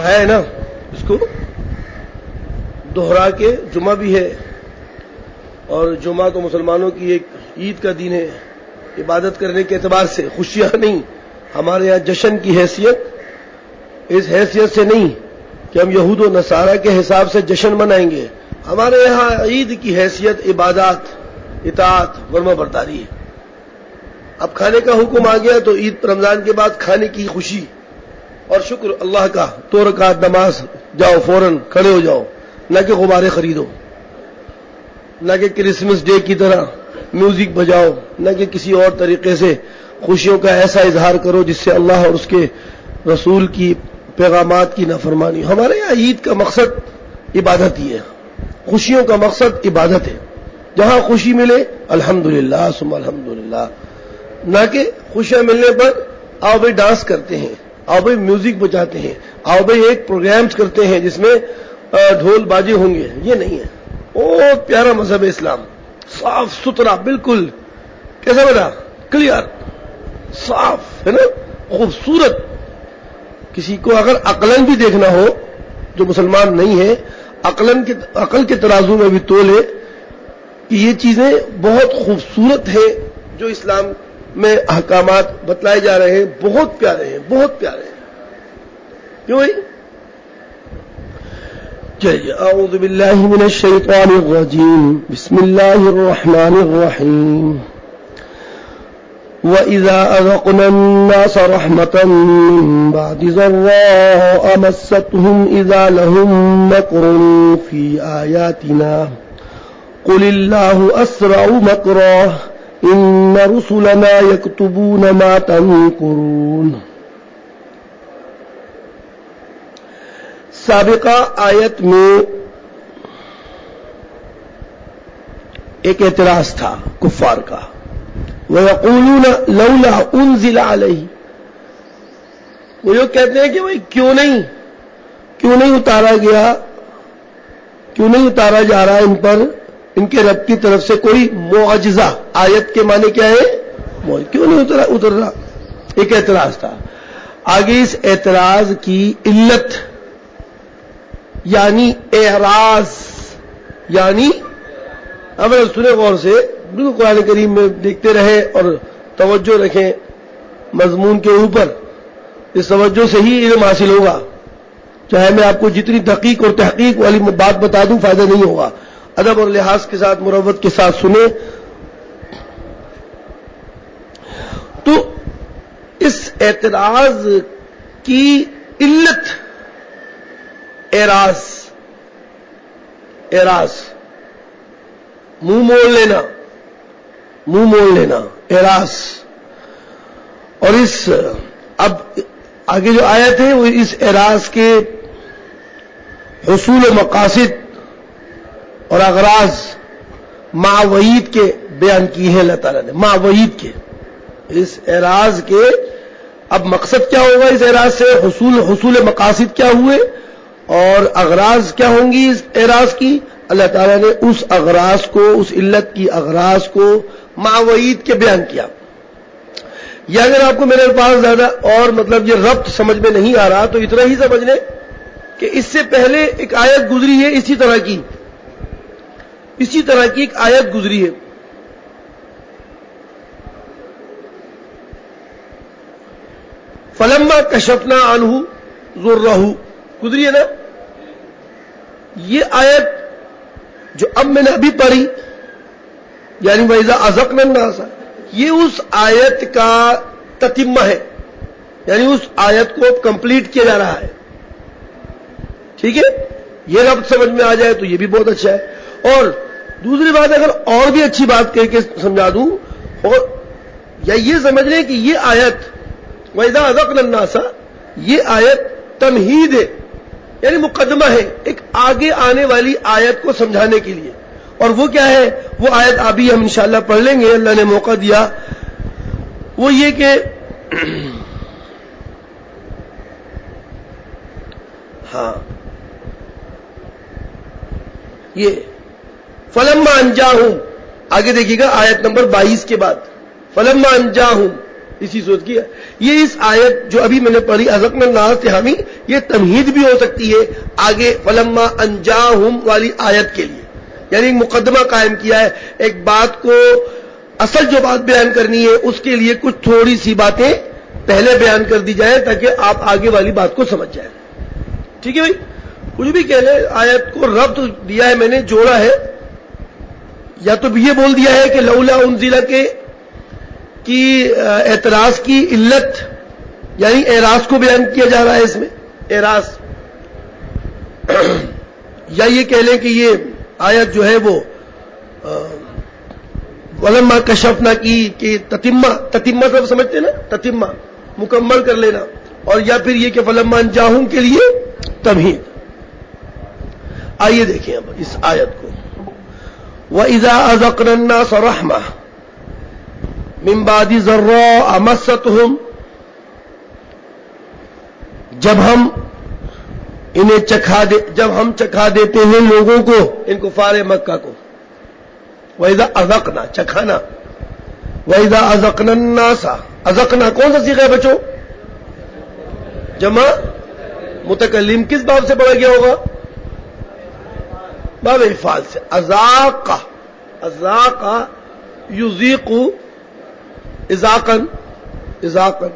ہے نا اس کو دوہرا کے جمعہ بھی ہے، اور جمعہ تو مسلمانوں کی ایک عید کا دن ہے، عبادت کرنے کے اعتبار سے، خوشیاں نہیں، ہمارے یہاں جشن کی حیثیت اس حیثیت سے نہیں کہ ہم یہود و نصارہ کے حساب سے جشن منائیں گے، ہمارے یہاں عید کی حیثیت عبادات، اطاعت، فرما برداری ہے۔ اب کھانے کا حکم آ گیا تو عید رمضان کے بعد کھانے کی خوشی اور شکر اللہ کا، 2 رکعت نماز، جاؤ فوراً کھڑے ہو جاؤ، نہ کہ غبارے خریدو، نہ کہ کرسمس ڈے کی طرح میوزک بجاؤ، نہ کہ کسی اور طریقے سے خوشیوں کا ایسا اظہار کرو جس سے اللہ اور اس کے رسول کی پیغامات کی نافرمانی۔ ہمارے یہاں عید کا مقصد عبادت ہی ہے، خوشیوں کا مقصد عبادت ہے، جہاں خوشی ملے الحمدللہ ثم الحمدللہ، نہ کہ خوشیاں ملنے پر آؤ بھائی ڈانس کرتے ہیں، آؤ بھائی میوزک بجاتے ہیں، آؤ بھائی ایک پروگرامز کرتے ہیں جس میں ڈھول باجے ہوں گے، یہ نہیں ہے۔ بہت پیارا مذہب ہے اسلام، صاف ستھرا، بالکل کیسا بنا، کلیئر، صاف ہے نا، خوبصورت۔ کسی کو اگر عقلاً بھی دیکھنا ہو جو مسلمان نہیں ہے، عقل کے ترازو میں بھی تولے کہ یہ چیزیں بہت خوبصورت ہیں، جو اسلام میں احکامات بتلائے جا رہے ہیں، بہت پیارے ہیں، بہت پیارے ہیں۔ کیوں بھائی؟ چلیے، اعوذ باللہ من الشیطان الرجیم، بسم اللہ الرحمن الرحیم۔ وَإِذَا أَذَقْنَا النَّاسَ رَحْمَةً مِّن بَعْدِ ضَرَّاءَ مَسَّتْهُمْ إِذَا لَهُم مَّكْرٌ فِي آيَاتِنَا قُلِ اللَّهُ أَسْرَعُ مَكْرًا إِنَّ رُسُلَنَا يَكْتُبُونَ مَا تَمْكُرُونَ۔ سابقہ آیت میں ایک اعتراض تھا کفار کا، وَيَقُولُونَ لَوْلَا أُنزِلَ عَلَيْهِ، وہ یہ کہتے ہیں کہ بھئی کیوں نہیں اتارا گیا، کیوں نہیں اتارا جا رہا ان پر ان کے رب کی طرف سے کوئی معجزہ۔ آیت کے معنی کیا ہے؟ کیوں نہیں اتر رہا، ایک اعتراض تھا۔ آگے اس اعتراض کی علت یعنی اعراض، یعنی اب سنیں غور سے، بالکل قرآن کریم میں دیکھتے رہیں اور توجہ رکھیں مضمون کے اوپر، اس توجہ سے ہی علم حاصل ہوگا، چاہے میں آپ کو جتنی تحقیق اور تحقیق والی بات بتا دوں فائدہ نہیں ہوگا۔ ادب اور لحاظ کے ساتھ، مروت کے ساتھ سنیں۔ تو اس اعتراض کی علت اعراض، منہ موڑ لینا، اعراض۔ اور اب آگے جو آیت ہے وہ اس اعراض کے حصول و مقاصد اور اغراض مع وعید کے بیان کی ہے اللہ تعالیٰ نے، مع وعید کے۔ اس اعراض کے اب مقصد کیا ہوگا، اس اعراض سے حصول مقاصد کیا ہوئے اور اغراض کیا ہوں گی اس اعراض کی، اللہ تعالیٰ نے اس اغراض کو، اس علت کی اغراض کو مع وعید کے بیان کیا۔ یا اگر آپ کو میرے پاس زیادہ اور مطلب یہ ربط سمجھ میں نہیں آ رہا تو اتنا ہی سمجھ لیں کہ اس سے پہلے ایک آیت گزری ہے اسی طرح کی ایک آیت گزری ہے، فلما کشفنا عنہ ضرہ، گزری ہے نا۔ یہ آیت جو اب میں نے ابھی پڑھی، یعنی وَإِذَا أَذَقْنَا النَّاسَ، یہ اس آیت کا تتمہ ہے، یعنی اس آیت کو اب کمپلیٹ کیا جا رہا ہے۔ ٹھیک ہے، یہ ربط سمجھ میں آ جائے تو یہ بھی بہت اچھا ہے۔ اور دوسری بات، اگر اور بھی اچھی بات کہہ کے سمجھا دوں، اور یا یہ سمجھ لیں کہ یہ آیت وَإِذَا أَذَقْنَا النَّاسَ، یہ آیت تمہید ہے، یعنی مقدمہ ہے ایک آگے آنے والی آیت کو سمجھانے کے لیے۔ اور وہ کیا ہے، وہ آیت ابھی ہم انشاءاللہ پڑھ لیں گے، اللہ نے موقع دیا۔ وہ یہ کہ ہاں یہ فلما انجاہم، آگے دیکھیے گا آیت نمبر 22 کے بعد، فلما انجاہم، اسی صورت کی ہے. یہ اس آیت جو ابھی میں نے پڑھی اذقنا الناس سے ہمیں یہ تمہید بھی ہو سکتی ہے آگے فلما انجاہم والی آیت کے لیے. یعنی مقدمہ قائم کیا ہے, ایک بات کو اصل جو بات بیان کرنی ہے اس کے لیے کچھ تھوڑی سی باتیں پہلے بیان کر دی جائیں تاکہ آپ آگے والی بات کو سمجھ جائیں. ٹھیک ہے بھائی, کچھ بھی کہہ لیں, آیت کو ربط دیا ہے میں نے, جوڑا ہے, یا تو یہ بول دیا ہے کہ لولا انزل کی اعتراض کی علت, یعنی اعراض کو بیان کیا جا رہا ہے اس میں, اعراض, یا یہ کہہ لیں کہ یہ آیت جو ہے وہ ولما کشفنا کی کہ تتمہ سب سمجھتے ہیں نا, تتمہ مکمل کر لینا, اور یا پھر یہ کہ فلما انجاہم کے لیے تمہید. آئیے دیکھیں اب اس آیت کو. وَإِذَا أَذَقْنَا النَّاسَ رَحْمَةً مِّن بَعْدِ ضَرَّاءَ مَسَّتْهُمْ, جب ہم چکھا دیتے ہیں لوگوں کو, ان کفار مکہ کو. وَإِذَا أَذَقْنَا چکھانا, وَإِذَا أَذَقْنَا النَّاسَ, اذقنا کون سا صیغہ ہے بچوں؟ جمع متکلم. کس باب سے پڑھا گیا ہوگا؟ باب افعال سے. اذاق یذیق اذاقا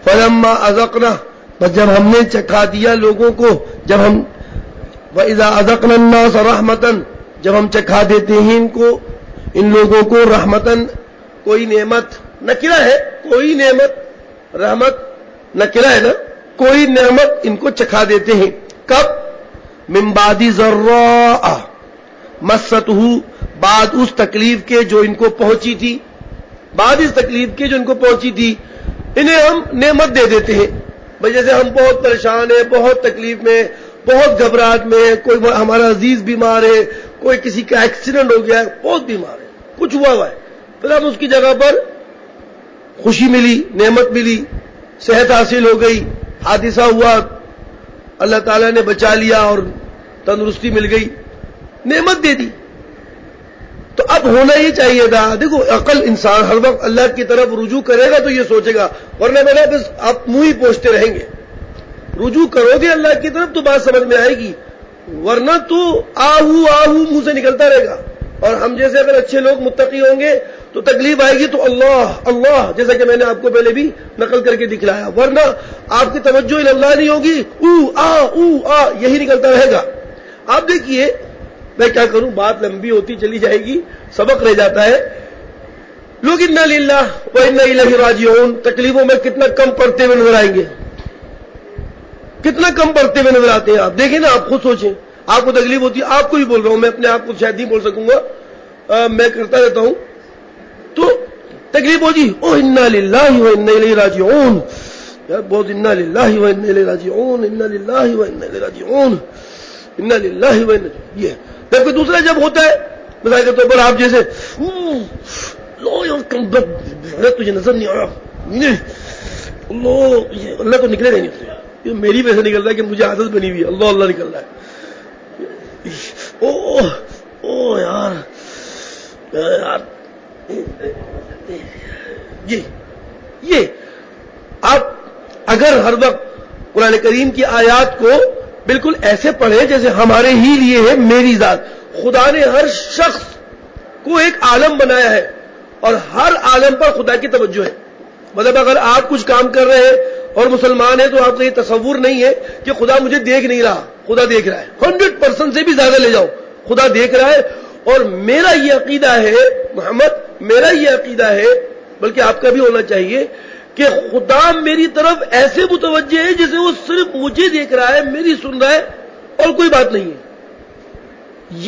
فلما اذقنا, بس جب ہم نے چکھا دیا لوگوں کو, جب ہم وَإِذَا أَذَقْنَا النَّاسَ رَحْمَةً, جب ہم چکھا دیتے ہیں ان لوگوں کو رحمتن, کوئی نعمت, نکرہ ہے, کوئی نعمت, رحمت نکرہ ہے نا, کوئی نعمت ان کو چکھا دیتے ہیں. کب؟ من بعد ضراء مستہ, بعد اس تکلیف کے جو ان کو پہنچی تھی, بعد اس تکلیف کے جو ان کو پہنچی تھی, انہیں ہم نعمت دے دیتے ہیں. بھئی جیسے ہم بہت پریشان ہیں, بہت تکلیف میں, بہت گھبراہٹ میں, کوئی ہمارا عزیز بیمار ہے, کوئی کسی کا ایکسیڈنٹ ہو گیا ہے, بہت بیمار ہے, کچھ ہوا ہے, پھر ہم اس کی جگہ پر خوشی ملی, نعمت ملی, صحت حاصل ہو گئی, حادثہ ہوا, اللہ تعالیٰ نے بچا لیا اور تندرستی مل گئی, نعمت دے دی. تو اب ہونا یہ چاہیے تھا, دیکھو عقل انسان ہر وقت اللہ کی طرف رجوع کرے گا تو یہ سوچے گا, ورنہ میرا بس آپ منہ ہی پوچھتے رہیں گے. رجوع کرو گے اللہ کی طرف تو بات سمجھ میں آئے گی, ورنہ تو آہو منہ سے نکلتا رہے گا. اور ہم جیسے اگر اچھے لوگ متقی ہوں گے تو تکلیف آئے گی تو اللہ جیسا کہ میں نے آپ کو پہلے بھی نقل کر کے دکھلایا, ورنہ آپ کی توجہ اللہ نہیں ہوگی, یہی نکلتا رہے گا. آپ دیکھیے, میں کیا کروں, بات لمبی ہوتی چلی جائے گی, سبق رہ جاتا ہے. لوگ انا للہ و انا الیہ راجعون تکلیفوں میں کتنا کم پڑتے ہوئے نظر آئیں گے, کتنا کم پڑتے ہوئے نظر آتے ہیں. آپ دیکھیں نا, آپ خود سوچیں, آپ کو تکلیف ہوتی ہے, آپ کو بھی بول رہا ہوں, میں اپنے آپ کو شاید نہیں بول سکوں گا, میں کرتا رہتا ہوں, تو تکلیف ہو جی, او انا للہ و انا الیہ راجعون, بہت انا للہ و انا الیہ راجعون, انا للہ و انا الیہ راجعون, انا للہ و انا, یہ پھر کوئی دوسرا جب ہوتا ہے, مثال کے طور پر آپ جیسے تجھے نظر نہیں آ رہا, اللہ تو نکلے نہیں, یہ میری وجہ سے نکل رہا ہے کہ مجھے عادت بنی ہوئی ہے, اللہ نکل رہا ہے. او یار یہ آپ اگر ہر وقت قرآن کریم کی آیات کو بالکل ایسے پڑھیں جیسے ہمارے ہی لیے ہے, میری ذات, خدا نے ہر شخص کو ایک عالم بنایا ہے اور ہر عالم پر خدا کی توجہ ہے. مطلب اگر آپ کچھ کام کر رہے ہیں اور مسلمان ہیں تو آپ کا یہ تصور نہیں ہے کہ خدا مجھے دیکھ نہیں رہا, خدا دیکھ رہا ہے, 100% سے بھی زیادہ لے جاؤ, خدا دیکھ رہا ہے. اور میرا یہ عقیدہ ہے محمد, میرا یہ عقیدہ ہے, بلکہ آپ کا بھی ہونا چاہیے, کہ خدا میری طرف ایسے متوجہ ہے جیسے وہ صرف مجھے دیکھ رہا ہے, میری سن رہا ہے اور کوئی بات نہیں ہے.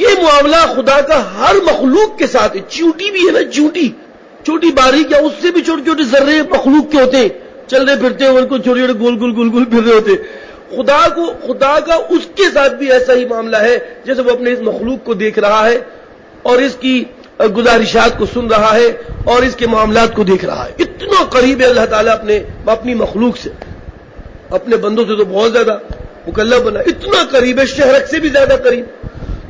یہ معاملہ خدا کا ہر مخلوق کے ساتھ ہے. چیونٹی بھی ہے نا, چھوٹی باریک, یا اس سے بھی چھوٹے چھوٹے ذرے مخلوق کے ہوتے ہیں, چل رہے پھرتے ہیں, ان کو چھوٹے چھوٹے گول پھر رہے ہوتے ہیں. خدا کا اس کے ساتھ بھی ایسا ہی معاملہ ہے جیسے وہ اپنے اس مخلوق کو دیکھ رہا ہے اور اس کی گزارشات کو سن رہا ہے اور اس کے معاملات کو دیکھ رہا ہے. اتنا قریب ہے اللہ تعالیٰ اپنی مخلوق سے, اپنے بندوں سے تو بہت زیادہ مکلف بنا, اتنا قریب ہے, شہرک سے بھی زیادہ قریب.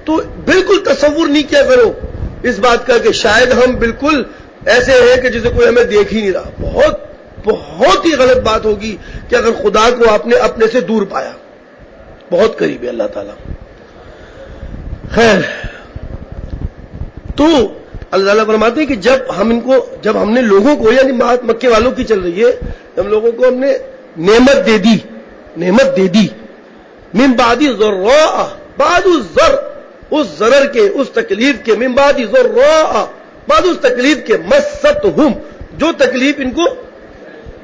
تو بالکل تصور نہیں کیا کرو اس بات کا کہ شاید ہم بالکل ایسے ہیں کہ جسے کوئی ہمیں دیکھ ہی نہیں رہا. بہت بہت ہی غلط بات ہوگی کہ اگر خدا کو آپ نے اپنے سے دور پایا. بہت قریب ہے اللہ تعالیٰ. خیر، تو اللہ تعالیٰ فرماتے ہیں کہ جب ہم نے لوگوں کو، یعنی بات مکے والوں کی چل رہی ہے، ہم لوگوں کو ہم نے نعمت دے دی من بعد ضراء، بعد الضر، اس ضرر کے، اس تکلیف کے، من بعد ضراء، بعد اس تکلیف کے، مستہم، جو تکلیف ان کو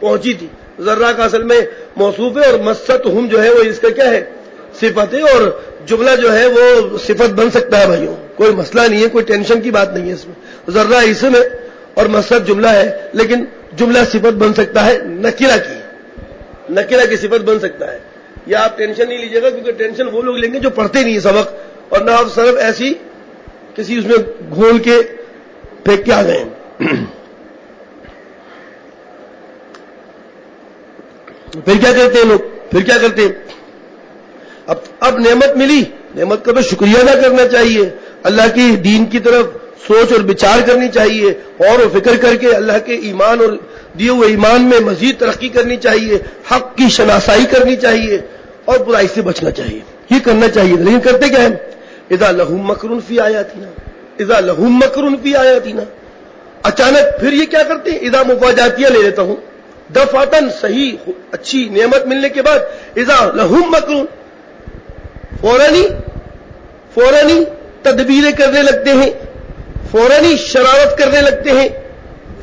پہنچی تھی. ذرہ کا اصل میں موصوف ہے، اور مستہم جو ہے وہ اس کا کیا ہے؟ صفت ہے. اور جملہ جو ہے وہ صفت بن سکتا ہے بھائیوں، کوئی مسئلہ نہیں ہے، کوئی ٹینشن کی بات نہیں ہے اس میں. ذرہ اسم ہے اور مست جملہ ہے، لیکن جملہ صفت بن سکتا ہے نکرہ کی صفت بن سکتا ہے. یا آپ ٹینشن نہیں لیجیے گا، کیونکہ ٹینشن وہ لوگ لیں گے جو پڑھتے نہیں سبق، اور نہ آپ صرف ایسی کسی اس میں گھول کے پھینک کے آ گئے. پھر کیا کرتے ہیں لوگ؟ اب نعمت ملی، نعمت کا تو شکریہ ادا کرنا چاہیے، اللہ کی دین کی طرف سوچ اور بچار کرنی چاہیے، اور فکر کر کے اللہ کے ایمان اور دیے ہوئے ایمان میں مزید ترقی کرنی چاہیے، حق کی شناسائی کرنی چاہیے، اور برائی سے بچنا چاہیے. یہ کرنا چاہیے. لیکن کرتے کیا ہیں؟ اذا لہم مکر فی آیاتنا، اچانک پھر یہ کیا کرتے ہیں؟ اذا مفاجاتیہ لے لیتا ہوں، دفعتاً، صحیح اچھی نعمت ملنے کے بعد، اذا لہم مکر، فوراً تدبیریں کرنے لگتے ہیں، فوراً شرارت کرنے لگتے ہیں،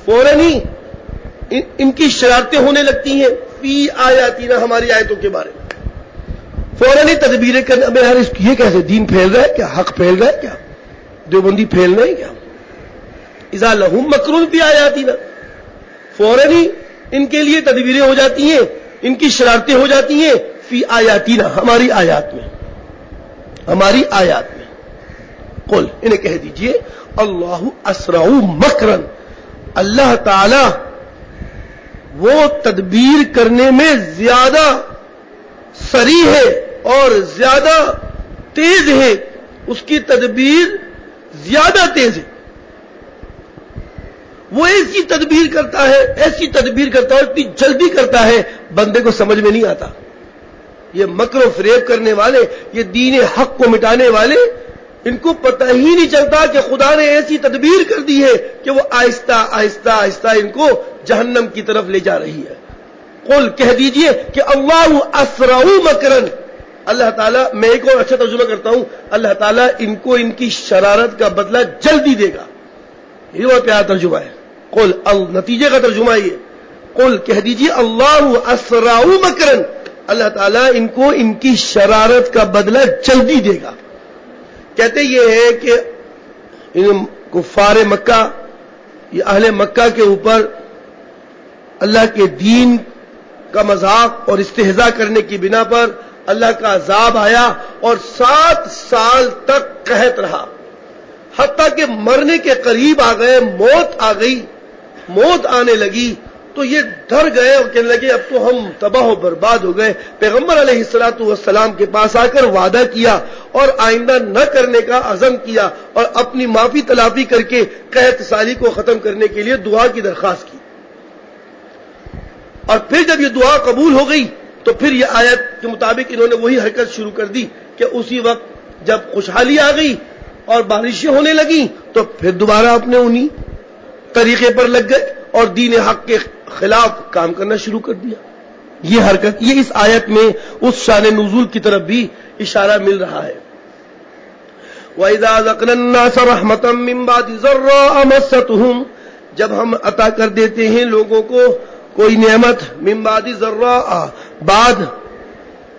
فوراً ان کی شرارتیں ہونے لگتی ہیں. فی آیاتنا، ہماری آیتوں کے بارے میں فوراً تدبیریں کرنے. اب یار یہ کیسے دین پھیل رہا ہے کیا؟ حق پھیل رہا ہے کیا؟ دیوبندی پھیل رہے ہیں کیا؟ اذا لہم مکر فی آیاتنا، فوراً ان کے لیے تدبیریں ہو جاتی ہیں، ان کی شرارتیں ہو جاتی ہیں. فی آیاتنا، ہماری آیات میں. قل، انہیں کہہ دیجئے، اللہ اسرع مکرن، اللہ تعالی وہ تدبیر کرنے میں زیادہ سریع ہے اور زیادہ تیز ہے، اس کی تدبیر زیادہ تیز ہے. وہ ایسی تدبیر کرتا ہے، اتنی جلدی کرتا ہے، بندے کو سمجھ میں نہیں آتا. یہ مکر و فریب کرنے والے، یہ دین حق کو مٹانے والے، ان کو پتہ ہی نہیں چلتا کہ خدا نے ایسی تدبیر کر دی ہے کہ وہ آہستہ ان کو جہنم کی طرف لے جا رہی ہے. قل، کہہ دیجئے کہ اللہ اسرع مکرن، اللہ تعالیٰ، میں ایک اور اچھا ترجمہ کرتا ہوں، اللہ تعالیٰ ان کو ان کی شرارت کا بدلہ جلدی دے گا. یہ بہت پیارا ترجمہ ہے. قل، نتیجے کا ترجمہ یہ، قل کہہ دیجئے اللہ اسرع مکرن، اللہ تعالیٰ ان کو ان کی شرارت کا بدلہ جلدی دے گا. کہتے یہ ہے کہ ان کفار مکہ، یہ اہل مکہ کے اوپر اللہ کے دین کا مذاق اور استہزاء کرنے کی بنا پر اللہ کا عذاب آیا، اور 7 سال تک قحط رہا، حتیٰ کہ مرنے کے قریب آ گئے، موت آنے لگی. تو یہ ڈر گئے اور کہنے لگے اب تو ہم تباہ و برباد ہو گئے. پیغمبر علیہ السلام کے پاس آ کر وعدہ کیا اور آئندہ نہ کرنے کا عزم کیا، اور اپنی معافی تلافی کر کے قحط سالی کو ختم کرنے کے لیے دعا کی درخواست کی. اور پھر جب یہ دعا قبول ہو گئی تو پھر یہ آیت کے مطابق انہوں نے وہی حرکت شروع کر دی کہ اسی وقت جب خوشحالی آ گئی اور بارشیں ہونے لگیں تو پھر دوبارہ اپنے انہی طریقے پر لگ گئے اور دین حق کے خلاف کام کرنا شروع کر دیا. یہ حرکت، یہ اس آیت میں اس شان نزول کی طرف بھی اشارہ مل رہا ہے. وَإِذَا ذَقْنَا النَّاسَ رَحْمَةً مِّن بَعْدِ ضَرَّاءَ مَسَّتْهُمْ، جب ہم عطا کر دیتے ہیں لوگوں کو کوئی نعمت، من بعد ضراء، بعد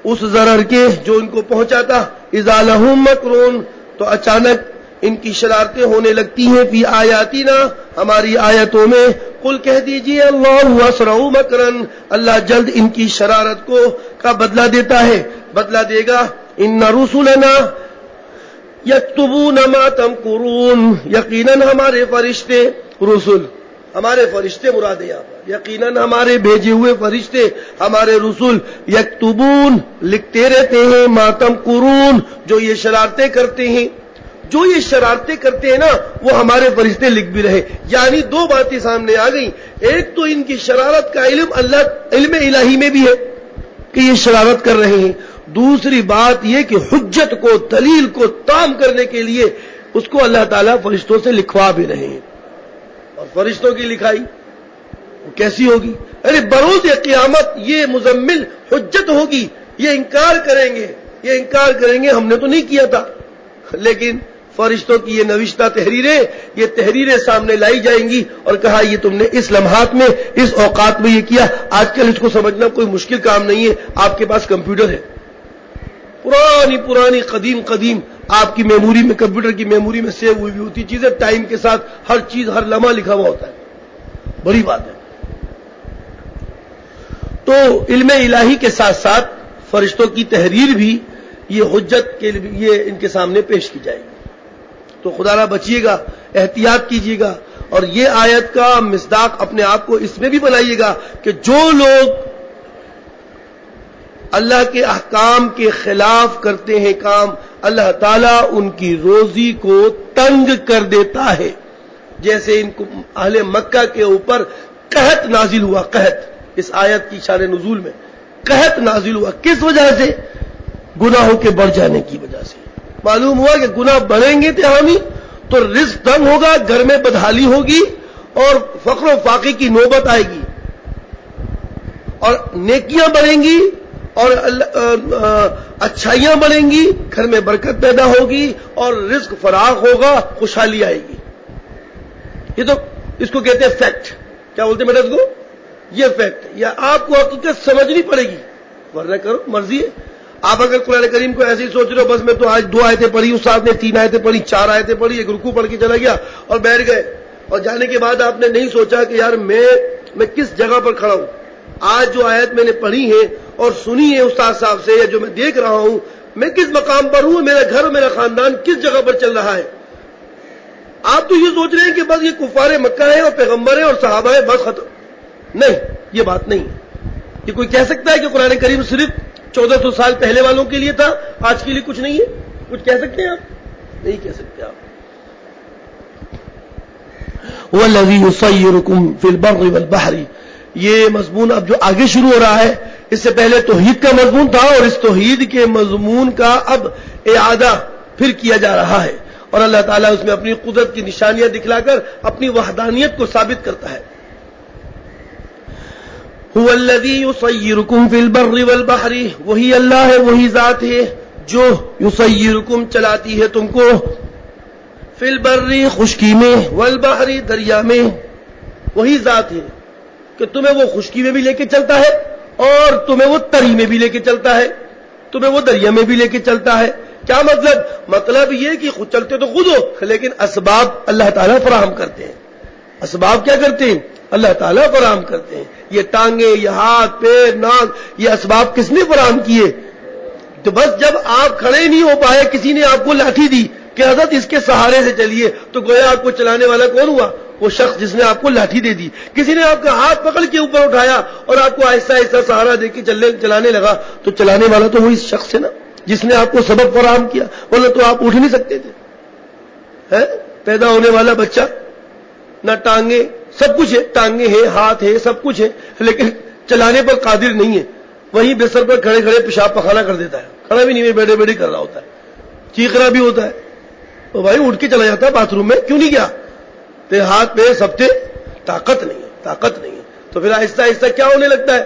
اس ضرر کے جو ان کو پہنچا تھا، اذا لہم مکرون، تو اچانک ان کی شرارتیں ہونے لگتی ہیں، فی آیاتنا، ہماری آیتوں میں. قل کہہ دیجئے اللہ اسرع مکرن، اللہ جلد ان کی شرارت کا بدلہ دیتا ہے، بدلہ دے گا. ان رسلنا یکتبون ما تمکرون، یقیناً ہمارے فرشتے، رسل ہمارے فرشتے مراد ہے، یقیناً ہمارے بھیجے ہوئے فرشتے، ہمارے رسول، یکتبون لکھتے رہتے ہیں، ما تمکرون جو یہ شرارتیں کرتے ہیں، جو یہ شرارتیں کرتے ہیں نا وہ ہمارے فرشتے لکھ بھی رہے. یعنی دو باتیں سامنے آ گئیں. ایک تو ان کی شرارت کا علم الہی میں بھی ہے کہ یہ شرارت کر رہے ہیں. دوسری بات یہ کہ حجت کو دلیل کو تام کرنے کے لیے اس کو اللہ تعالیٰ فرشتوں سے لکھوا بھی رہے ہیں. اور فرشتوں کی لکھائی وہ کیسی ہوگی؟ ارے بروز قیامت یہ مزمل حجت ہوگی. یہ انکار کریں گے ہم نے تو نہیں کیا تھا. لیکن فرشتوں کی یہ نوشتہ تحریریں، یہ تحریریں سامنے لائی جائیں گی اور کہا یہ تم نے اس لمحات میں اس اوقات میں یہ کیا. آج کل اس کو سمجھنا کوئی مشکل کام نہیں ہے. آپ کے پاس کمپیوٹر ہے، پرانی قدیم آپ کی میموری میں، کمپیوٹر کی میموری میں سیو ہوئی ہوتی چیزیں، ٹائم کے ساتھ ہر چیز ہر لمحہ لکھا ہوا ہوتا ہے. بڑی بات ہے. تو علم الہی کے ساتھ ساتھ فرشتوں کی تحریر بھی یہ حجت کے لیے ان کے سامنے پیش کی جائے گی. تو خدا را بچیے گا، احتیاط کیجیے گا. اور یہ آیت کا مصداق اپنے آپ کو اس میں بھی بنائیے گا کہ جو لوگ اللہ کے احکام کے خلاف کرتے ہیں کام، اللہ تعالیٰ ان کی روزی کو تنگ کر دیتا ہے. جیسے ان کو اہل مکہ کے اوپر قحط نازل ہوا. قحط اس آیت کی شان نزول میں قحط نازل ہوا. کس وجہ سے؟ گناہوں کے بڑھ جانے کی وجہ سے. معلوم ہوا کہ گناہ بڑھیں گے تہامی تو رزق تنگ ہوگا، گھر میں بدحالی ہوگی اور فقر و فاقے کی نوبت آئے گی. اور نیکیاں بڑھیں گی اور اچھائیاں بڑھیں گی، گھر میں برکت پیدا ہوگی اور رزق فراخ ہوگا، خوشحالی آئے گی. یہ تو اس کو کہتے ہیں فیکٹ. کیا بولتے ہیں بیٹا اس کو؟ یہ فیکٹ. یا آپ کو حقیقت سمجھنی پڑے گی، ورنہ کرو مرضی ہے. آپ اگر قرآن کریم کو ایسے ہی سوچ رہے ہو بس میں تو آج 2 آیتیں پڑھی، استاد نے 3 آیتیں پڑھی، 4 آیتیں پڑھی، ایک رکوع پڑھ کے چلا گیا اور بیٹھ گئے، اور جانے کے بعد آپ نے نہیں سوچا کہ یار میں کس جگہ پر کھڑا ہوں. آج جو آیت میں نے پڑھی ہے اور سنی ہے استاد صاحب سے، یا جو میں دیکھ رہا ہوں، میں کس مقام پر ہوں، میرا گھر اور میرا خاندان کس جگہ پر چل رہا ہے. آپ تو یہ سوچ رہے ہیں کہ بس یہ کفار مکہ ہے اور پیغمبر ہے اور صحابہ ہے، بس ختم. نہیں، یہ بات نہیں. یہ کوئی کہہ سکتا ہے کہ قرآن کریم صرف 1400 سال پہلے والوں کے لیے تھا، آج کے لیے کچھ نہیں ہے؟ کچھ کہہ سکتے ہیں آپ؟ نہیں کہہ سکتے آپ. وَالَّذِي يُصَيِّرُكُمْ فِي الْبَرِّ وَالْبَحْرِ، یہ مضمون اب جو آگے شروع ہو رہا ہے، اس سے پہلے توحید کا مضمون تھا اور اس توحید کے مضمون کا اب اعادہ پھر کیا جا رہا ہے. اور اللہ تعالیٰ اس میں اپنی قدرت کی نشانیاں دکھلا کر اپنی وحدانیت کو ثابت کرتا ہے. هو الذی یسیرکم فی البر والبحر، وہی اللہ ہے، وہی ذات ہے جو یسیرکم چلاتی ہے تم کو، فی البر خشکی میں، والبحر دریا میں. وہی ذات ہے کہ تمہیں وہ خشکی میں بھی لے کے چلتا ہے اور تمہیں وہ تری میں بھی لے کے چلتا ہے، تمہیں وہ دریا میں بھی لے کے چلتا ہے. کیا مطلب؟ مطلب یہ کہ خود چلتے تو خود ہو، لیکن اسباب اللہ تعالیٰ فراہم کرتے ہیں. اسباب کیا کرتے ہیں؟ اللہ تعالیٰ فراہم کرتے ہیں. یہ ٹانگیں، یہ ہاتھ، پیر، ناک، یہ اسباب کس نے فراہم کیے؟ تو بس جب آپ کھڑے نہیں ہو پائے، کسی نے آپ کو لاٹھی دی کہ حضرت اس کے سہارے سے چلیے، تو گویا آپ کو چلانے والا کون ہوا؟ وہ شخص جس نے آپ کو لاٹھی دے دی. کسی نے آپ کا ہاتھ پکڑ کے اوپر اٹھایا اور آپ کو آہستہ آہستہ سہارا دے کے چلانے لگا، تو چلانے والا تو وہی شخص ہے نا جس نے آپ کو سبب فراہم کیا، ورنہ تو آپ اٹھ نہیں سکتے تھے. پیدا ہونے والا بچہ نہ ٹانگیں، سب کچھ ہے، ٹانگیں ہیں، ہاتھ ہے، سب کچھ ہے، لیکن چلانے پر قادر نہیں ہے. وہیں بستر پر کھڑے کھڑے پیشاب پخانا کر دیتا ہے، کھڑا بھی نہیں ہے، بیٹھے بیٹھے کر رہا ہوتا ہے، چیخنا بھی ہوتا ہے. تو بھائی اٹھ کے چلا جاتا ہے باتھ روم میں، کیوں نہیں گیا؟ تو ہاتھ پہ سب تھے، طاقت نہیں ہے، طاقت نہیں ہے. تو پھر آہستہ آہستہ کیا ہونے لگتا ہے؟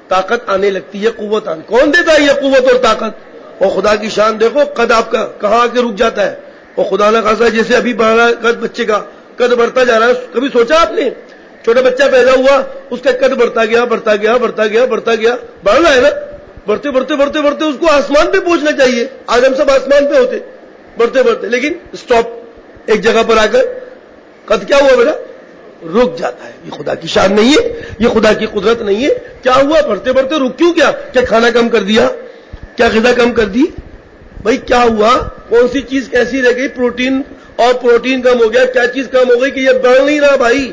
طاقت آنے لگتی ہے، قوت آنے. کون دیتا ہے یہ قوت اور طاقت؟ اور خدا کی شان دیکھو، قد آپ کا کہاں آ کے رک جاتا ہے. اور خدا نہ خاصا جیسے ابھی بڑھ رہا ہے قد، بچے کا قد بڑھتا جا رہا ہے. کبھی سوچا آپ نے؟ چھوٹا بچہ پیدا ہوا، اس کا قد بڑھتا گیا، بڑھتا گیا، بڑھتا گیا، بڑھتا گیا، بڑھ رہا ہے نا. بڑھتے بڑھتے بڑھتے بڑھتے اس کو آسمان پہ پہنچنا چاہیے. آج ہم سب آسمان پہ ہوتے، بڑھتے بڑھتے، لیکن اسٹاپ ایک جگہ پر آ کر قد کیا ہوا بیٹا؟ رک جاتا ہے. یہ خدا کی شان نہیں ہے، یہ خدا کی قدرت نہیں ہے. کیا ہوا؟ بڑھتے بڑھتے رک کیوں گیا؟ کیا کھانا کم کر دیا؟ کیا غذا کم کر دی؟ بھائی کیا ہوا؟ کون سی چیز کیسی رہ گئی؟ پروٹین کم ہو گیا. کیا چیز کم ہو گئی کہ یہ بڑھ نہیں رہا؟ بھائی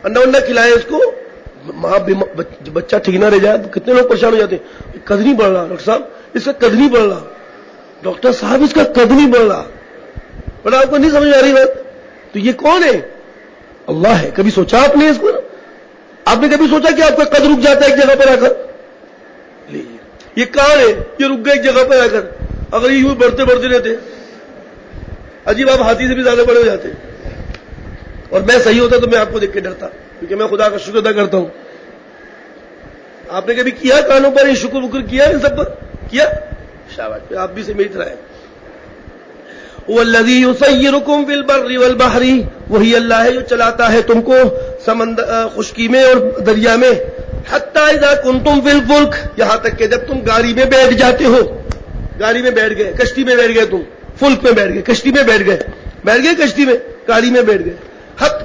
انڈا انڈا کھلائے اس کو، ماں بچہ ٹھیک نہ رہ جائے. کتنے لوگ پریشان ہو جاتے ہیں، قد نہیں بڑھ رہا ڈاکٹر صاحب، اس کا قد نہیں بڑھ رہا، ڈاکٹر صاحب اس کا قد نہیں بڑھ رہا. بٹ آپ کو نہیں سمجھ آ رہی بات؟ تو یہ کون ہے؟ اللہ ہے. کبھی سوچا آپ نے اس کو؟ آپ نے کبھی سوچا کہ آپ کا قد رک جاتا ہے ایک جگہ پر آ کر؟ یہ کہاں ہے؟ یہ رک گئے ایک جگہ پر آ کر. اگر یہ یوں بڑھتے بڑھتے رہتے عجیب، آپ ہاتھی سے بھی زیادہ بڑے ہو جاتے. اور میں صحیح ہوتا تو میں آپ کو دیکھ کے ڈرتا، کیونکہ میں خدا کا شکر ادا کرتا ہوں. آپ نے کبھی کیا کانوں پر یہ شکر وکر کیا ان سب پر؟ کیا؟ شاباش، آپ بھی سے میری طرح ہے. وَالَّذِي يُسَيِّرُكُمْ فِي الْبَرِّ وَالْبَحْرِ، وہی اللہ ہے جو چلاتا ہے تم کو سمندر خشکی میں اور دریا میں. حَتَّى إِذَا كُنْتُمْ فِي الْفُلْكِ، یہاں تک کہ جب تم گاڑی میں بیٹھ جاتے ہو. گاڑی میں بیٹھ گئے، کشتی میں بیٹھ گئے، تم فلک میں بیٹھ گئے، کشتی میں بیٹھ گئے کشتی میں، گاڑی میں بیٹھ گئے.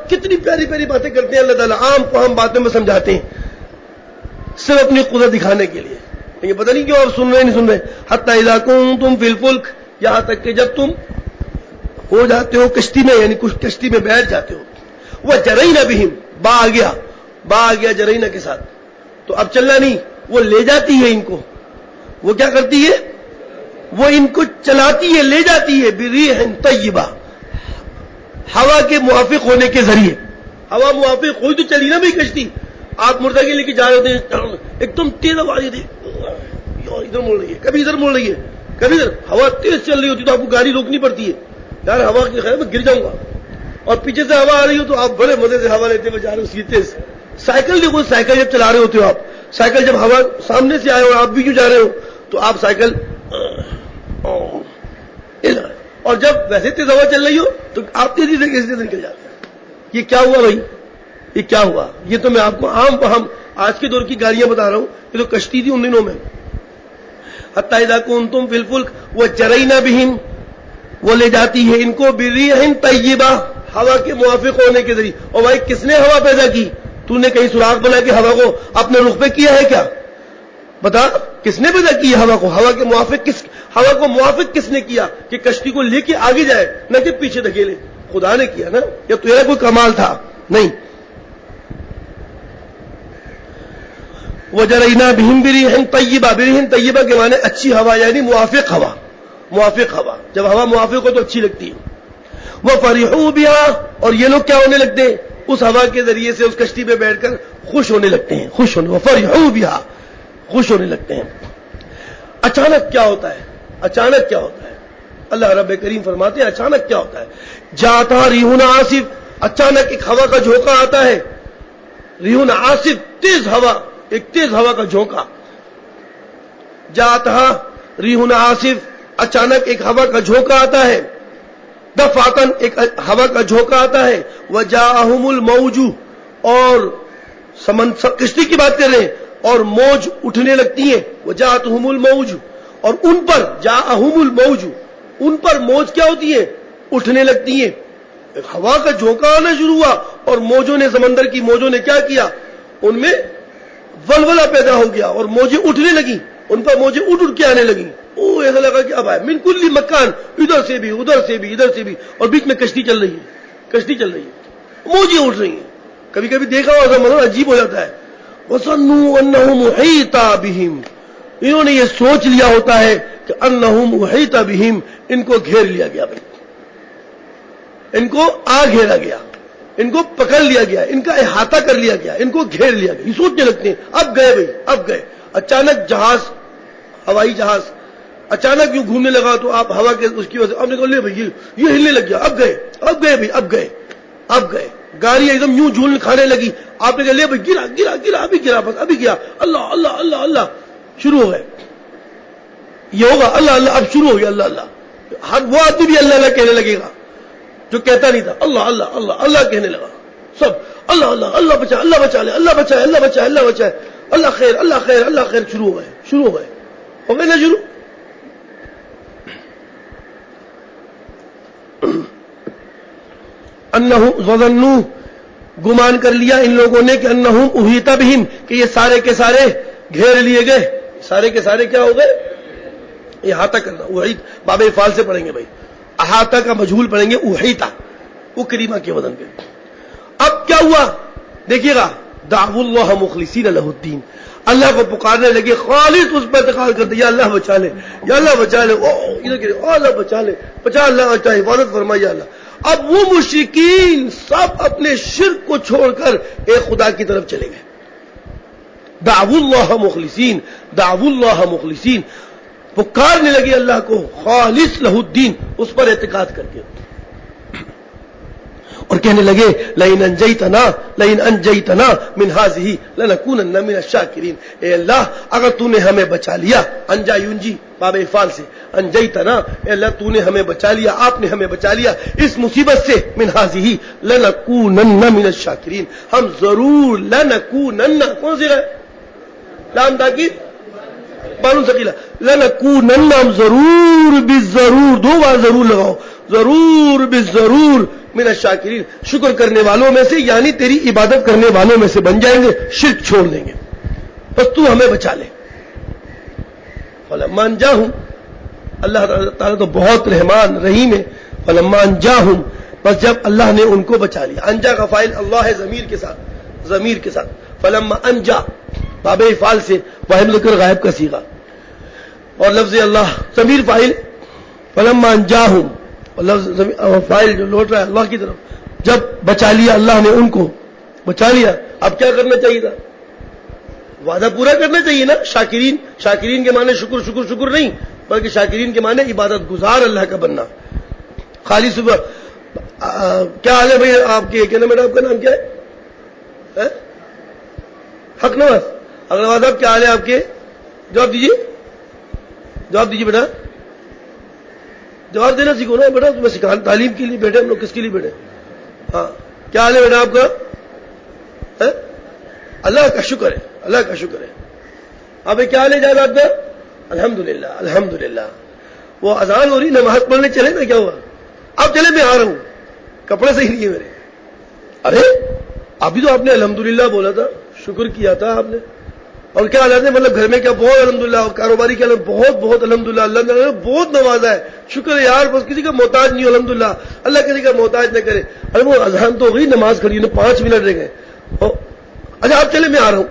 کتنی پیاری پیاری باتیں کرتے ہیں اللہ تعالیٰ، عام کو ہم باتوں میں سمجھاتے ہیں صرف اپنی قدرت دکھانے کے لیے. یہ پتہ نہیں کیوں آپ سن رہے نہیں سن رہے. حتی اذا کنتم فی الفلک، یہاں تک کہ جب تم ہو جاتے ہو کشتی میں، یعنی کچھ کشتی میں بیٹھ جاتے ہو. وہ جرین بہم، با آ گیا جرین کے ساتھ. تو اب چلنا نہیں، وہ لے جاتی ہے ان کو. وہ کیا کرتی ہے؟ وہ ان کو چلاتی ہے، لے جاتی ہے. بریح طیبہ، ہوا کے موافق ہونے کے ذریعے. ہوا موافق ہوئی تو چلی نا بھائی کشتی. آپ مرتگی لے کے جا رہے ہوتے ہیں، ایک دم تیز آواز تھی، ادھر مڑ رہی ہے، کبھی ادھر مڑ رہی ہے، کبھی ادھر. ہوا تیز چل رہی ہوتی تو آپ کو گاڑی روکنی پڑتی ہے، یار ہوا کی خیر میں گر جاؤں گا. اور پیچھے سے ہوا آ رہی ہو تو آپ بڑے مزے سے ہوا لیتے ہوئے جا رہے ہو اسی تیز. سائیکل دیکھو، سائیکل جب چلا رہے ہوتے ہو آپ، سائیکل جب ہوا سامنے سے آئے اور آپ بھی کیوں جا رہے ہو تو آپ سائیکل، اور جب ویسے تیز ہوا چل رہی ہو تو آپ تیزی سے کیسے نکل جاتے ہیں. یہ کیا ہوا بھائی؟ یہ کیا ہوا؟ یہ تو میں آپ کو عام فہم آج کے دور کی گاڑیاں بتا رہا ہوں. یہ تو کشتی تھی ان دنوں میں. حتی اذا کنتم فی الفلک وجرینا بہم، وہ لے جاتی ہے ان کو بریح طیبہ، ہوا کے موافق ہونے کے ذریعے. اور بھائی کس نے ہوا پیدا کی؟ تو نے کہیں سراغ بنا کے ہوا کو اپنے رخ پہ کیا ہے کیا؟ بتا، کس نے پیدا کی ہوا کو؟ ہوا کے موافق ہوا کو موافق کس نے کیا کہ کشتی کو لے کے آگے جائے، نہ کہ پیچھے دھکیلے؟ خدا نے کیا نا، یا تیرا کوئی کمال تھا؟ نہیں. وجرینا بہم بریح طیبہ، بریح طیبہ کے معنی اچھی ہوا، یعنی موافق ہوا. موافق ہوا، جب ہوا موافق ہو تو اچھی لگتی ہے. وفرحوا بها، اور یہ لوگ کیا ہونے لگتے ہیں؟ اس ہوا کے ذریعے سے اس کشتی پہ بیٹھ کر خوش ہونے لگتے ہیں. وفرحوا بها، خوش ہونے لگتے ہیں. اچانک کیا ہوتا ہے؟ اچانک کیا ہوتا ہے؟ اللہ رب کریم فرماتے ہیں اچانک کیا ہوتا ہے. جاتا ریحٌ عاصف، اچانک ایک ہوا کا جھونکا آتا ہے. ریحٌ عاصف، تیز ہوا، ایک تیز ہوا کا جھونکا. جاتا ریحٌ عاصف، اچانک ایک ہوا کا جھونکا آتا ہے. دفعتاً، ایک ہوا کا جھونکا آتا ہے. وجاءہم الموج، اور کشتی کی بات کر رہے ہیں، اور موج اٹھنے لگتی ہیں. وجاءتہم الموج، اور ان پر جاءہم الموج، ان پر موج کیا ہوتی ہے؟ اٹھنے لگتی ہیں. ہوا کا جھونکا آنا شروع ہوا اور موجوں نے، سمندر کی موجوں نے کیا کیا؟ ان میں ولولہ پیدا ہو گیا اور موجیں اٹھنے لگی. ان پر موجیں اٹھ کے آنے لگی. ایسا لگا کہ اب آئے من کل مکان، ادھر سے بھی ادھر سے بھی ادھر سے بھی، اور بیچ میں کشتی چل رہی ہے، کشتی چل رہی ہے، موجیں اٹھ رہی ہیں. کبھی کبھی دیکھا ہو ایسا منظر عجیب ہو جاتا ہے. وَظَنُّوا أَنَّهُ مُحِيطٌ بِهِمْ، انہوں نے یہ سوچ لیا ہوتا ہے کہ أَنَّهُ مُحِيطٌ بِهِمْ، ان کو گھیر لیا گیا. بھائی ان کو گھیرا گیا، ان کو پکڑ لیا گیا، ان کا احاطہ کر لیا گیا، ان کو گھیر لیا گیا. یہ سوچنے لگتے ہیں اب گئے بھائی، اب گئے. اچانک جہاز، ہوائی جہاز اچانک یوں گھومنے لگا تو آپ ہوا کے اس کی وجہ سے آپ نے کہا لے بھائی یہ ہلنے لگ گیا، اب گئے بھائی، اب گئے. گاڑی ایک دم یوں جھول کھانے لگی، آپ نے کہا لے بھائی گرا گرا گرا، ابھی گرا، بس ابھی گرا. اللہ اللہ اللہ اللہ شروع ہو گئے. یہ ہوگا اللہ اللہ، اب شروع ہو گیا اللہ اللہ. ہر وہ آدمی بھی اللہ اللہ کہنے لگے گا جو کہتا نہیں تھا. اللہ اللہ اللہ اللہ کہنے لگا سب. اللہ اللہ اللہ بچا، اللہ بچا لے، اللہ بچائے، اللہ بچائے، اللہ بچائے، اللہ خیر، اللہ خیر، اللہ خیر. شروع ہو گئے ہو گئے نا شروع. انہم ظنوا، گمان کر لیا ان لوگوں نے کہ انہم احیط بہم، کہ یہ سارے کے سارے گھیر لیے گئے. سارے کے سارے کیا ہو گئے؟ احاطہ کرنا. احیط باب افعال سے پڑھیں گے بھائی، احاطہ کا مجہول پڑھیں گے احیطہ، وہ کریمہ کے وزن پہ. اب کیا ہوا دیکھیے گا، دعوا اللہ مخلصین لہ الدین. اللہ کو پکارنے لگے, خالص اس پر اعتقاد کرتے, یا اللہ بچا لے, یا اللہ بچا لے, اللہ بچا لے, بچا اللہ بچا, حفاظت فرمائی یا اللہ. اب وہ مشرکین سب اپنے شرک کو چھوڑ کر ایک خدا کی طرف چلے گئے. دعو اللہ مخلصین, دعو اللہ مخلصین, پکارنے لگے اللہ کو خالص لہ الدین, اس پر اعتقاد کر کے, اور کہنے لگے لئن انجیتنا من هذه لنکونن من الشاکرین. اے اللہ اگر تو نے ہمیں بچا لیا, انجا ینجی باب افعال سے, انجیتنا, اے اللہ تو نے ہمیں بچا لیا, آپ نے ہمیں بچا لیا اس مصیبت سے, من هذه لنکونن من الشاکرین, ہم ضرور لنکونن, کون سی ہے لام تاکید بانون ثقیلہ, لنکونن, ہم ضرور بالضرور, دو بار ضرور لگاؤ, ضرور بالضرور من الشاکرین, شکر کرنے والوں میں سے, یعنی تیری عبادت کرنے والوں میں سے بن جائیں گے, شرک چھوڑ دیں گے, بس تو ہمیں بچا لے. فلما انجاہم, اللہ تعالیٰ تو بہت رحمان رحیم ہے. فلما انجاہم, بس جب اللہ نے ان کو بچا لیا, انجا کا فاعل اللہ ہے ضمیر کے ساتھ, فلما انجا باب افعال سے واحد ذکر غائب کا صیغہ, اور لفظ اللہ ضمیر فاعل, فلما انجاہم لفظ فاعل جو لوٹ رہا ہے اللہ کی طرف. جب بچا لیا اللہ نے ان کو, بچا لیا, اب کیا کرنا چاہیے تھا؟ وعدہ پورا کرنا چاہیے نا. شاکرین کے معنی شکر شکر شکر نہیں, بلکہ شاکرین کے معنی عبادت گزار اللہ کا بننا. خالی صبح کیا حال ہے بھائی آپ کے, کہنا بیٹا آپ کا نام کیا ہے؟ حق نواز اگروال صاحب, کیا حال ہے آپ کے؟ جواب دیجیے بیٹا, جواب دینا سیکھو نا بیٹا, تمہیں سکھا تعلیم کے لیے بیٹھے ہم لوگ, کس کے لیے بیٹھے؟ ہاں, کیا حال ہے بیٹا آپ کا؟ اللہ کا شکر ہے, اللہ کا شکر ہے. اب کیا حال ہے جان آپ کا؟ الحمدللہ الحمدللہ. وہ اذان ہو رہی, نماز پڑھنے چلے نا, کیا ہوا؟ اب چلے, میں آ رہا ہوں, کپڑے صحیح نہیں ہے میرے. ارے ابھی تو آپ نے الحمدللہ بولا تھا, شکر کیا تھا آپ نے, اور کیا حالات ہے, مطلب گھر میں کیا بہت الحمدللہ, کاروباری کیا بہت بہت الحمدللہ, اللہ نے بہت نوازا ہے, شکر ہے یار, بس کسی کا محتاج نہیں ہو, الحمدللہ, اللہ کسی کا محتاج نہ کرے. ارے وہ اذان تو ہو گئی, نماز کھڑی ہے, 5 منٹ رہ گئے. اچھا آپ چلے, میں آ رہا ہوں.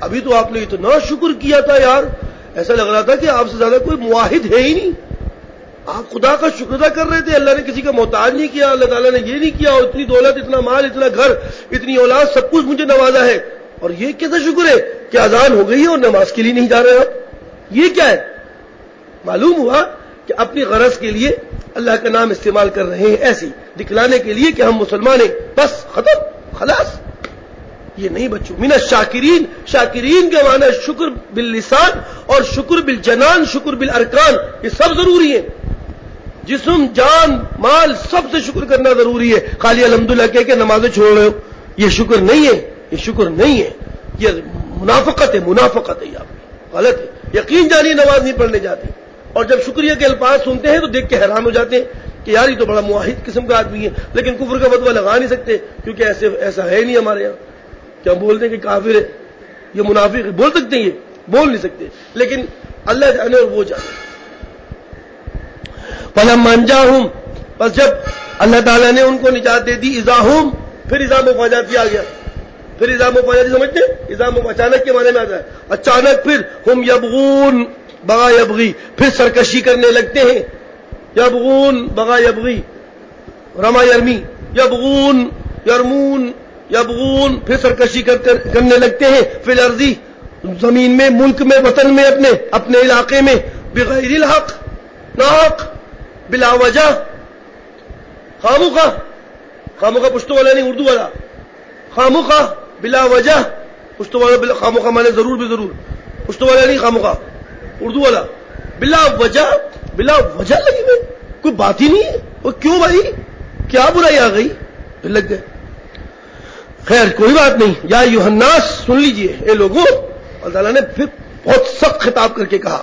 ابھی تو آپ نے اتنا شکر کیا تھا یار, ایسا لگ رہا تھا کہ آپ سے زیادہ کوئی مواحد ہے ہی نہیں. آپ خدا کا شکر ادا کر رہے تھے, اللہ نے کسی کا محتاج نہیں کیا, اللہ تعالیٰ نے یہ نہیں کیا, اور اتنی دولت, اتنا مال, اتنا گھر, اتنی اولاد, سب کچھ مجھے نوازا ہے, اور یہ کیسا شکر ہے کہ اذان ہو گئی ہے اور نماز کے لیے نہیں جا رہے آپ؟ یہ کیا ہے؟ معلوم ہوا کہ اپنی غرض کے لیے اللہ کا نام استعمال کر رہے ہیں, ایسی دکھلانے کے لیے کہ ہم مسلمان ہیں, بس ختم خلاص. یہ نہیں بچوں, من الشاکرین, شاکرین کے معنی شکر باللسان اور شکر بالجنان, شکر بالارکان, یہ سب ضروری ہے. جسم, جان, مال, سب سے شکر کرنا ضروری ہے. خالی الحمدللہ کہہ کے نمازیں چھوڑ رہے ہو, یہ شکر نہیں ہے, یہ شکر نہیں ہے, یہ منافقت ہے, یہ آپ غلط ہے. یقین جانی نماز نہیں پڑھنے جاتے, اور جب شکریہ کے الفاظ سنتے ہیں تو دیکھ کے حیران ہو جاتے ہیں کہ یار یہ تو بڑا موحد قسم کا آدمی ہے, لیکن کفر کا فتویٰ لگا نہیں سکتے کیونکہ ایسا ہے نہیں ہمارے یہاں. کیا بولتے ہیں کہ کافر ہے, یہ منافق ہے, بول سکتے ہیں, یہ بول نہیں سکتے, لیکن اللہ جانے اور وہ جانے. فلما انجاہم, بس جب اللہ تعالیٰ نے ان کو نجات دے دی, اذاہم, پھر اذا مفاجاتی آ گیا. پھر اذا مفاجاتی سمجھتے ہیں, اذا اچانک کے معنی میں آتا ہے, اچانک پھر ہم یبغون بغا یبغی, پھر سرکشی کرنے لگتے ہیں. یبغون بغا یبغی, رما یرمی, یبغون یرمون, یبغون, پھر سرکشی کرنے لگتے ہیں. فی الارض, زمین میں, ملک میں, وطن میں, اپنے علاقے میں, بغیر الحق, ناحق, بلا وجہ, خاموخواہ پشتو والا نہیں, اردو والا, خاموخواہ بلا وجہ, پشتو والا خاموخواہ مانے ضرور بھی ضرور, پشتو والا نہیں, خاموخواہ اردو والا, بلا وجہ لگی ہوئی, کوئی بات ہی نہیں ہے, وہ کیوں بھائی, کیا برائی آ گئی, پھر لگ گئے. خیر کوئی بات نہیں. یا ایھا الناس, سن لیجئے اے لوگوں, اللہ تعالیٰ نے پھر بہت سخت خطاب کر کے کہا,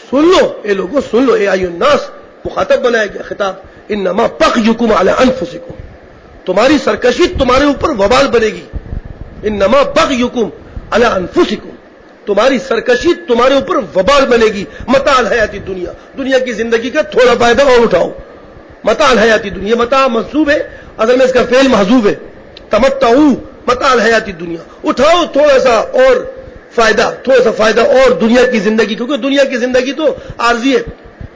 سن لو اے لوگوں, سن لو, اے ایھا الناس, مخاطب بنایا گیا خطاب. انما بغیکم علی انفسکم, تمہاری سرکشی تمہارے اوپر وبال بنے گی. انما بغیکم علی انفسکم, تمہاری سرکشی تمہارے اوپر وبال بنے گی. متاع الحیات دنیا, دنیا کی زندگی کا تھوڑا فائدہ اور اٹھاؤ. متاع الحیات دنیا, متاع منصوب ہے, اصل میں اس کا فعل محذوف ہے. تمتعوا متاع الحیات دنیا. اٹھاؤ تھوڑا سا فائدہ اور دنیا کی زندگی, کیونکہ دنیا کی زندگی تو عارضی ہے,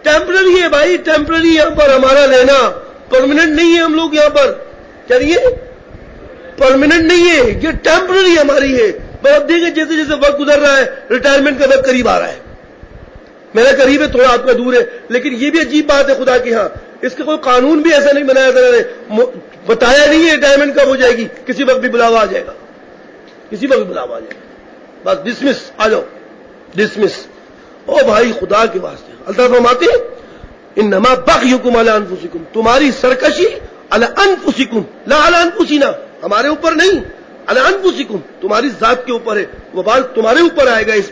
ٹیمپرری ہے بھائی, ٹیمپرری. یہاں پر ہمارا رہنا پرماننٹ نہیں ہے. ہم لوگ یہاں پر کیا نہیں ہے, پرماننٹ نہیں ہے, یہ ٹیمپرری ہماری ہے. پر اب دیکھیں جیسے جیسے وقت گزر رہا ہے, ریٹائرمنٹ کا وقت قریب آ رہا ہے. میرا قریب ہے, تھوڑا آپ کا دور ہے, لیکن یہ بھی عجیب بات ہے خدا کی. ہاں اس کا کوئی قانون بھی ایسا نہیں بنایا تھا, بتایا نہیں ہے ریٹائرمنٹ کب ہو جائے گی. کسی وقت بھی بلاوا آ جائے گا, کسی وقت بھی بلاوا آ جائے گا. بس ڈسمس, آ جاؤ ڈسمس. او بھائی خدا کے واسطے, اللہ فرماتے ہیں انما بغیکم علی انفسکم, تمہاری سرکشی علی انفسکم لا علی انفسنا, ہمارے اوپر نہیں, علی انفسکم تمہاری ذات کے اوپر ہے. وبال تمہارے اوپر آئے گا اس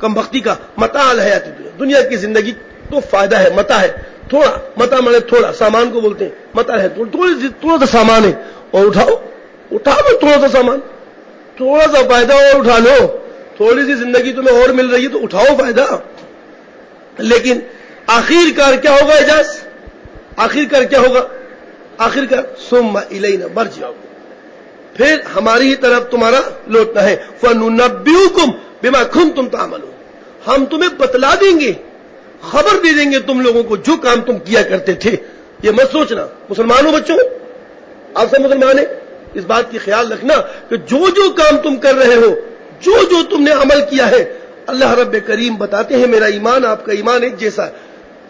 کم بختی کا. متاع الحیات دنیا کی زندگی تو فائدہ ہے, متاع ہے تھوڑا. متاع مانے تھوڑا, سامان کو بولتے ہیں متاع ہے, تھوڑا سا سامان ہے. اور اٹھاؤ تھوڑا سا سامان, تھوڑا سا فائدہ اور اٹھا لو. تھوڑی سی زندگی تمہیں اور مل رہی ہے تو اٹھاؤ فائدہ. لیکن آخر کار کیا ہوگا اعجاز, آخر کار کیا ہوگا, آخر کار ثم الینا مرجعکم, پھر ہماری ہی طرف تمہارا لوٹنا ہے. فننبئکم بما کنتم تعملون, ہم تمہیں بتلا دیں گے, خبر دے دیں گے تم لوگوں کو جو کام تم کیا کرتے تھے. یہ مت سوچنا مسلمانوں بچوں, آپ سب مسلمان ہیں, اس بات کی خیال رکھنا کہ جو کام تم کر رہے ہو, جو تم نے عمل کیا ہے, اللہ رب کریم بتاتے ہیں میرا ایمان آپ کا ایمان ایک جیسا ہے.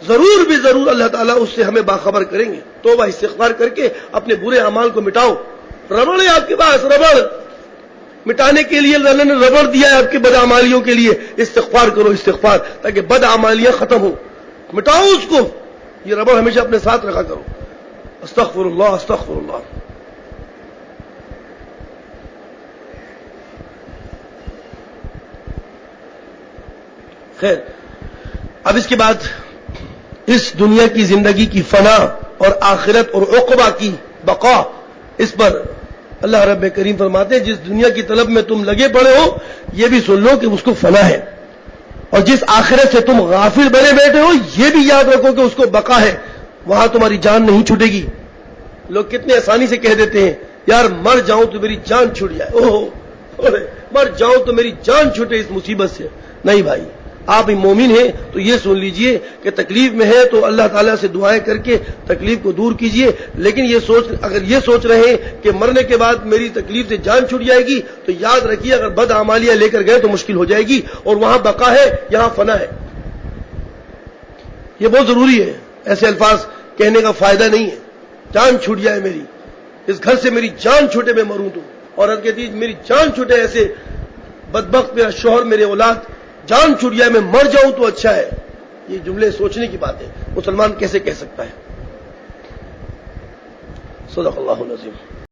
ضرور بھی ضرور اللہ تعالیٰ اس سے ہمیں باخبر کریں گے. توبہ استغفار کر کے اپنے برے اعمال کو مٹاؤ. ربڑ ہے آپ کے پاس, ربڑ مٹانے کے لیے اللہ نے ربڑ دیا ہے آپ کے بدعمالیوں کے لیے. استغفار کرو, استغفار, تاکہ بدعمالیاں ختم ہو. مٹاؤ اس کو, یہ ربڑ ہمیشہ اپنے ساتھ رکھا کرو. استغفر اللہ, استغفر اللہ. خیر, اب اس کے بعد اس دنیا کی زندگی کی فنا اور آخرت اور عقبہ کی بقا, اس پر اللہ رب کریم فرماتے ہیں جس دنیا کی طلب میں تم لگے پڑے ہو یہ بھی سن لو کہ اس کو فنا ہے, اور جس آخرت سے تم غافل بنے بیٹھے ہو یہ بھی یاد رکھو کہ اس کو بقا ہے, وہاں تمہاری جان نہیں چھوٹے گی. لوگ کتنے آسانی سے کہہ دیتے ہیں یار مر جاؤں تو میری جان چھوٹ جائے, مر جاؤں تو میری جان چھوٹے اس مصیبت سے. نہیں بھائی, آپ مومن ہیں تو یہ سن لیجئے کہ تکلیف میں ہے تو اللہ تعالیٰ سے دعائیں کر کے تکلیف کو دور کیجئے. لیکن اگر یہ سوچ رہے ہیں کہ مرنے کے بعد میری تکلیف سے جان چھوٹ جائے گی تو یاد رکھیے اگر بد اعمالیاں لے کر گئے تو مشکل ہو جائے گی, اور وہاں بقا ہے یہاں فنا ہے. یہ بہت ضروری ہے, ایسے الفاظ کہنے کا فائدہ نہیں ہے. جان چھوٹ جائے میری, اس گھر سے میری جان چھوٹے میں مروں تو, عورت کہتی میری جان چھوٹے ایسے بدبخت میرا شوہر میرے اولاد جان چھوٹ جائے میں مر جاؤں تو اچھا ہے. یہ جملے سوچنے کی بات ہے, مسلمان کیسے کہہ سکتا ہے. صدق اللہ العظیم.